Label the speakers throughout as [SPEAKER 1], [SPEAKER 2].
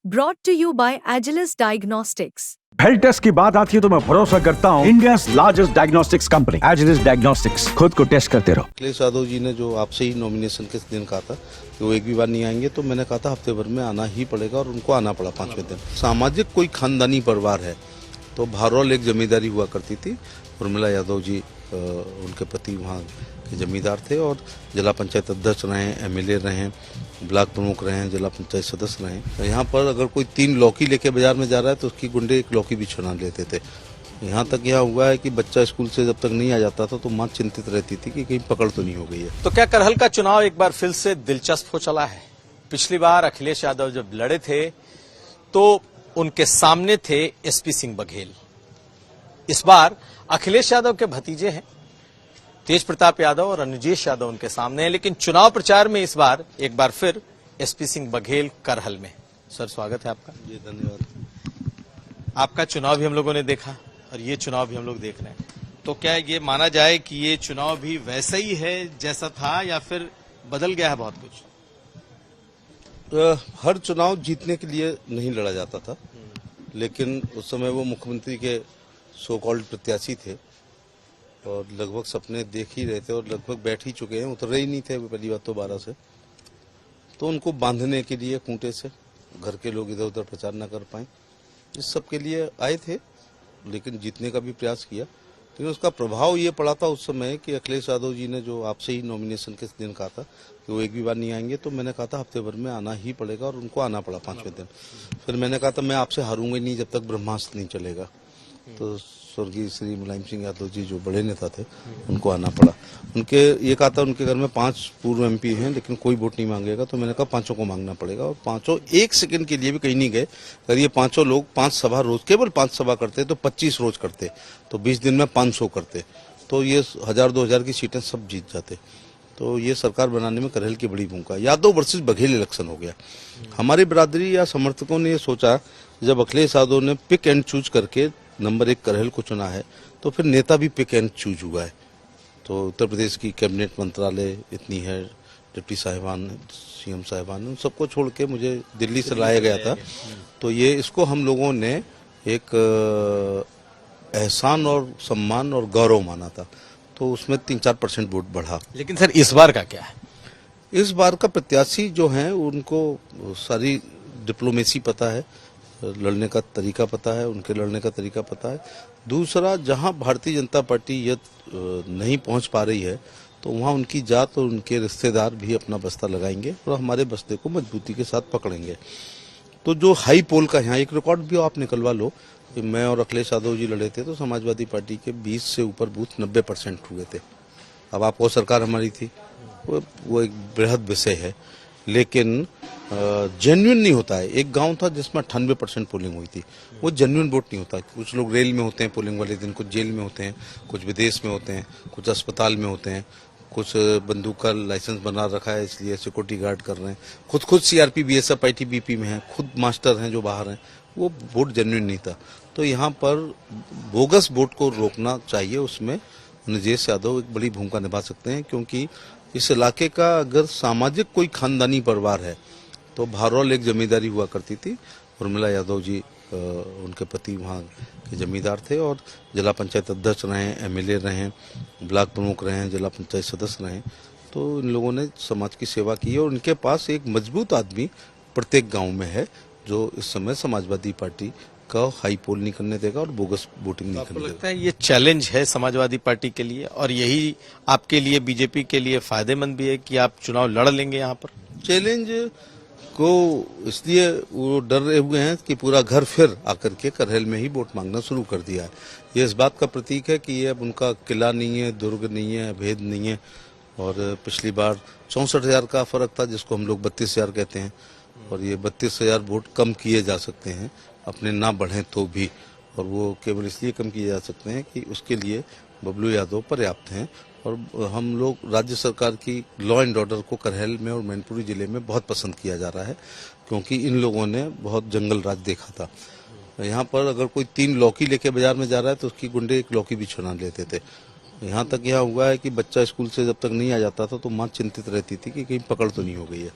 [SPEAKER 1] brought to you by Agilus Diagnostics.
[SPEAKER 2] Health test की बात आती है तो मैं भरोसा करता हूँ India's largest diagnostics company Agilus diagnostics. खुद को टेस्ट करते रहो।
[SPEAKER 3] अखिलेश यादव जी ने जो आपसे ही नॉमिनेशन के दिन कहा था कि वो एक भी बार नहीं आएंगे, तो मैंने कहा था हफ्ते भर में आना ही पड़ेगा, और उनको आना पड़ा 5वें दिन। सामाजिक कोई खानदानी परिवार है तो भारौल एक जमींदारी हुआ करती थी। उर्मिला यादव जी उनके पति वहाँ के जमींदार थे और जिला पंचायत अध्यक्ष रहे, एमएलए रहे, ब्लॉक प्रमुख रहे, जिला पंचायत सदस्य रहे। यहाँ पर अगर कोई 3 लौकी लेके बाजार में जा रहा है तो उसकी गुंडे 1 लौकी भी छुड़ा लेते थे। यहाँ तक यह हुआ है कि बच्चा स्कूल से जब तक नहीं आ जाता था तो माँ चिंतित रहती थी कि कहीं पकड़ तो नहीं हो गई है।
[SPEAKER 4] तो क्या करहल का चुनाव एक बार फिर से दिलचस्प हो चला है? पिछली बार अखिलेश यादव जब लड़े थे तो उनके सामने थे एसपी सिंह बघेल। इस बार अखिलेश यादव के भतीजे हैं तेज प्रताप यादव और अनुजेश यादव उनके सामने हैं, लेकिन चुनाव प्रचार में इस बार एक बार फिर एसपी सिंह बघेल करहल में। सर, स्वागत है आपका।
[SPEAKER 3] जी धन्यवाद।
[SPEAKER 4] आपका चुनाव भी हम लोगों ने देखा और ये चुनाव भी हम लोग देख रहे हैं, तो क्या ये माना जाए कि ये चुनाव भी वैसा ही है जैसा था या फिर बदल गया है बहुत कुछ?
[SPEAKER 3] हर चुनाव जीतने के लिए नहीं लड़ा जाता था, लेकिन उस समय वो मुख्यमंत्री के सो कॉल्ड प्रत्याशी थे और लगभग सपने देख ही रहे थे और लगभग बैठ ही चुके हैं, उतर रहे ही नहीं थे पहली बात तो 12 से। तो उनको बांधने के लिए खूंटे से घर के लोग इधर उधर प्रचार न कर पाए, इस सब के लिए आए थे, लेकिन जीतने का भी प्रयास किया। लेकिन उसका प्रभाव ये पड़ा था उस समय कि अखिलेश यादव जी ने जो आपसे ही नॉमिनेशन के दिन कहा था कि वो एक भी बार नहीं आएंगे, तो मैंने कहा था हफ्ते भर में आना ही पड़ेगा, और उनको आना पड़ा 5वें दिन। फिर मैंने कहा था मैं आपसे हारूंगा ही नहीं जब तक ब्रह्मास्त्र नहीं चलेगा। तो स्वर्गीय श्री मुलायम सिंह यादव जी जो बड़े नेता थे उनको आना पड़ा। उनके ये कहा था उनके घर में 5 पूर्व एमपी हैं लेकिन कोई वोट नहीं मांगेगा, तो मैंने कहा 5 को मांगना पड़ेगा, और 5 1 सेकंड के लिए भी कहीं नहीं गए। अगर ये 5 लोग 5 सभा रोज, केवल 5 सभा करते तो 25 रोज करते, तो 20 दिन में 500 करते, तो ये 1000-2000 की सीटें सब जीत जाते। तो ये सरकार बनाने में करहल की बड़ी भूमिका। यादव वर्सेस बघेल इलेक्शन हो गया। हमारी बिरादरी या समर्थकों ने ये सोचा, जब अखिलेश यादव ने पिक एंड चूज करके नंबर 1 करहल को चुना है, तो फिर नेता भी पिक एंड चूज हुआ है। तो उत्तर प्रदेश की कैबिनेट मंत्रालय इतनी है, डिप्टी साहिबान, सीएम साहिबान, उन सबको छोड़ के मुझे दिल्ली से लाया गया था। तो ये इसको हम लोगों ने एक एहसान और सम्मान और गौरव माना था, तो उसमें 3-4% वोट बढ़ा।
[SPEAKER 4] लेकिन सर, इस बार का क्या है?
[SPEAKER 3] इस बार का प्रत्याशी जो है उनको सारी डिप्लोमेसी पता है, लड़ने का तरीका पता है, उनके लड़ने का तरीका पता है। दूसरा, जहां भारतीय जनता पार्टी नहीं पहुंच पा रही है तो वहां उनकी जात और उनके रिश्तेदार भी अपना बस्ता लगाएंगे और हमारे बस्ते को मजबूती के साथ पकड़ेंगे। तो जो हाई पोल का यहाँ एक रिकॉर्ड भी आप निकलवा लो कि मैं और अखिलेश यादव जी लड़े थे तो समाजवादी पार्टी के 20 से ऊपर बूथ 90% हुए थे। अब आपको सरकार हमारी थी, वो एक बृहद विषय है, लेकिन जेन्युइन नहीं होता है। एक गांव था जिसमें 98% पोलिंग हुई थी, वो जेन्युइन वोट नहीं होता। कुछ लोग रेल में होते हैं पोलिंग वाले दिन, कुछ जेल में होते हैं, कुछ विदेश में होते हैं, कुछ अस्पताल में होते हैं, कुछ बंदूक का लाइसेंस बना रखा है इसलिए सिक्योरिटी गार्ड कर रहे हैं, खुद सीआरपी, बीएसएफ, आईटीबीपी में है, खुद मास्टर हैं जो बाहर हैं। वो वोट जेन्युइन नहीं था। तो यहाँ पर बोगस वोट को रोकना चाहिए। उसमें अनुजेश यादव एक बड़ी भूमिका निभा सकते हैं, क्योंकि इस इलाके का अगर सामाजिक कोई खानदानी परिवार है तो भारौल एक जमींदारी हुआ करती थी। उर्मिला यादव जी उनके पति वहाँ के जमींदार थे और जिला पंचायत अध्यक्ष रहे, एमएलए रहे, ब्लॉक प्रमुख रहे, जिला पंचायत सदस्य रहे। तो इन लोगों ने समाज की सेवा की है और उनके पास एक मजबूत आदमी प्रत्येक गांव में है जो इस समय समाजवादी पार्टी का हाई पोल नहीं करने देगा और बोगस वोटिंग नहीं करने देगा।
[SPEAKER 4] लगता है ये चैलेंज है समाजवादी पार्टी के लिए, और यही आपके लिए, बीजेपी के लिए फायदेमंद भी है कि आप चुनाव लड़ लेंगे यहाँ पर?
[SPEAKER 3] चैलेंज को इसलिए वो डर रहे हुए हैं कि पूरा घर फिर आकर के करहल में ही वोट मांगना शुरू कर दिया है। ये इस बात का प्रतीक है कि ये अब उनका किला नहीं है, दुर्ग नहीं है, भेद नहीं है। और पिछली बार 64,000 का फर्क था जिसको हम लोग 32,000 कहते हैं, और ये 32,000 वोट कम किए जा सकते हैं अपने ना बढ़े तो भी, और वो केवल इसलिए कम किए जा सकते हैं कि उसके लिए बबलू यादव पर्याप्त हैं। और हम लोग राज्य सरकार की लॉ एंड ऑर्डर को करहल में और मैनपुरी जिले में बहुत पसंद किया जा रहा है, क्योंकि इन लोगों ने बहुत जंगल राज देखा था। यहाँ पर अगर कोई 3 लौकी लेके बाजार में जा रहा है तो उसकी गुंडे 1 लौकी भी छुड़ा लेते थे। यहाँ तक यह हुआ है कि बच्चा स्कूल से जब तक नहीं आ जाता था तो माँ चिंतित रहती थी कि कहीं पकड़ तो नहीं हो गई है।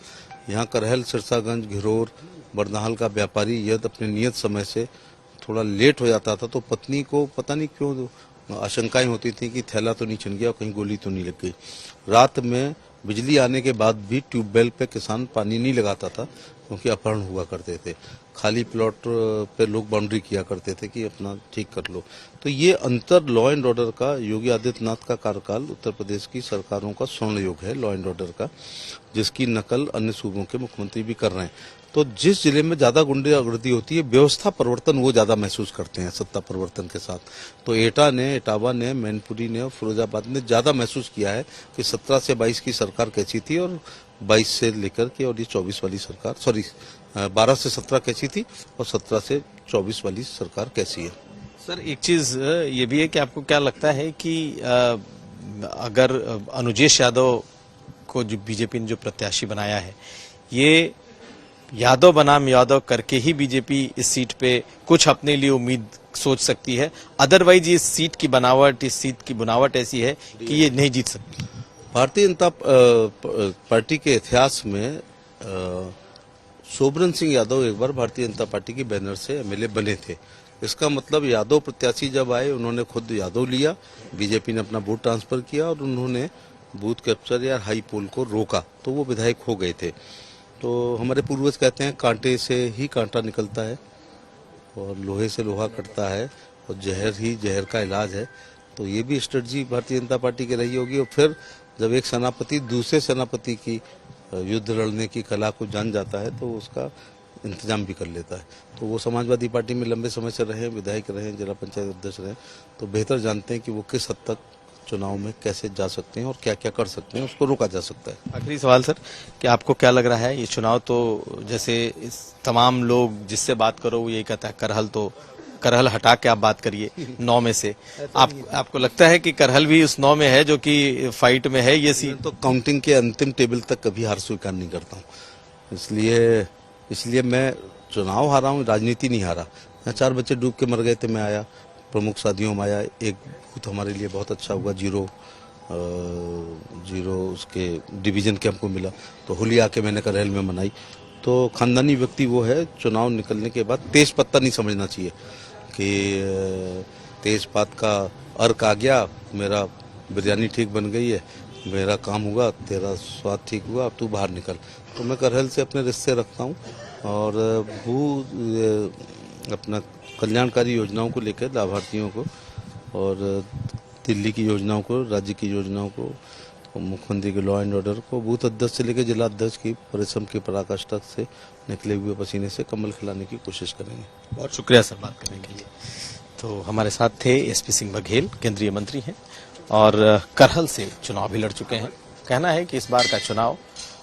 [SPEAKER 3] यहाँ करहल, सिरसागंज, घिरोर, बरनाहल का व्यापारी यदि अपने नियत समय से थोड़ा लेट हो जाता था तो पत्नी को पता नहीं क्यों आशंकाएं होती थी कि थैला तो नहीं छिन गया और कहीं गोली तो नहीं लग गई। रात में बिजली आने के बाद भी ट्यूबवेल पे किसान पानी नहीं लगाता था क्योंकि अपहरण हुआ करते थे। खाली प्लॉट पे लोग बाउंड्री किया करते थे कि अपना ठीक कर लो। तो ये अंतर लॉ एंड ऑर्डर का, योगी आदित्यनाथ का कार्यकाल उत्तर प्रदेश की सरकारों का स्वर्ण युग है लॉ एंड ऑर्डर का, जिसकी नकल अन्य सूबों के मुख्यमंत्री भी कर रहे हैं। तो जिस जिले में ज्यादा गुंडागर्दी होती है, व्यवस्था परिवर्तन वो ज्यादा महसूस करते हैं सत्ता परिवर्तन के साथ। तो इटावा ने, मैनपुरी ने और फिरोजाबाद ने ज्यादा महसूस किया है कि 17 से 22 की सरकार कैसी थी और 22 से लेकर के और ये 24 वाली सरकार, 12 से 17 कैसी थी और 17 से 24 वाली सरकार कैसी है।
[SPEAKER 4] सर एक चीज ये भी है कि आपको क्या लगता है कि अगर अनुजेश यादव को जो बीजेपी ने जो प्रत्याशी बनाया है, ये यादव बनाम यादव करके ही बीजेपी इस सीट पे कुछ अपने लिए उम्मीद सोच सकती है, अदरवाइज इस सीट की बनावट, इस सीट की बुनावट ऐसी है कि ये नहीं जीत सकती।
[SPEAKER 3] भारतीय जनता पार्टी के इतिहास में सोबरन सिंह यादव एक बार भारतीय जनता पार्टी के बैनर से एमएलए बने थे। इसका मतलब यादव प्रत्याशी जब आए, उन्होंने खुद यादव लिया, बीजेपी ने अपना वोट ट्रांसफर किया और उन्होंने बूथ कैप्चर या हाई पोल को रोका, तो वो विधायक हो गए थे। तो हमारे पूर्वज कहते हैं कांटे से ही कांटा निकलता है और लोहे से लोहा कटता है और जहर ही जहर का इलाज है। तो ये भी स्ट्रेटजी भारतीय जनता पार्टी की रही होगी। और फिर जब एक सेनापति दूसरे सेनापति की युद्ध लड़ने की कला को जान जाता है तो उसका इंतजाम भी कर लेता है। तो वो समाजवादी पार्टी में लंबे समय से रहे, विधायक रहे, जिला पंचायत अध्यक्ष रहे, तो बेहतर जानते हैं कि वो किस हद तक चुनाव में कैसे जा सकते हैं और क्या क्या कर सकते हैं, उसको रोका जा सकता है।
[SPEAKER 4] आखिरी सवाल सर, कि आपको क्या लग रहा है ये चुनाव, तो जैसे इस तमाम लोग जिससे बात करो वो यही कहता है करहल हटा के आप बात करिए 9 में से, आपको लगता है कि करहल भी उस 9 में है जो कि फाइट में है ये सीट?
[SPEAKER 3] तो काउंटिंग के अंतिम टेबल तक कभी हार स्वीकार नहीं करता हूँ, इसलिए मैं चुनाव हारा हूँ, राजनीति नहीं हारा। 4 बच्चे डूब के मर गए थे, मैं आया, प्रमुख शादियों में आया, एक बूथ हमारे लिए बहुत अच्छा हुआ, जीरो उसके डिवीजन के हमको मिला, तो होली आके मैंने करहल में मनाई। तो खानदानी व्यक्ति वो है, चुनाव निकलने के बाद तेज पत्ता नहीं समझना चाहिए कि तेज पात का अर्क आ गया, मेरा बिरयानी ठीक बन गई है, मेरा काम हुआ, तेरा स्वाद ठीक हुआ, अब तू बाहर निकल। तो मैं करहल से अपने रिश्ते रखता हूँ और वो अपना कल्याणकारी योजनाओं को लेकर लाभार्थियों को और दिल्ली की योजनाओं को, राज्य की योजनाओं को, मुख्यमंत्री के लॉ एंड ऑर्डर को, बूथ अध्यक्ष से लेकर जिला अध्यक्ष की परिश्रम की पराकाष्ठा से निकले हुए पसीने से कमल खिलाने की कोशिश करेंगे।
[SPEAKER 4] बहुत शुक्रिया सर बात करने के लिए। तो हमारे साथ थे एसपी सिंह बघेल, केंद्रीय मंत्री हैं और करहल से चुनाव भी लड़ चुके हैं। कहना है कि इस बार का चुनाव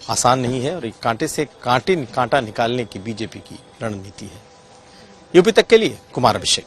[SPEAKER 4] आसान नहीं है और एक कांटे से कांटा निकालने की बीजेपी की रणनीति है। यूपी तक के लिए कुमार अभिषेक।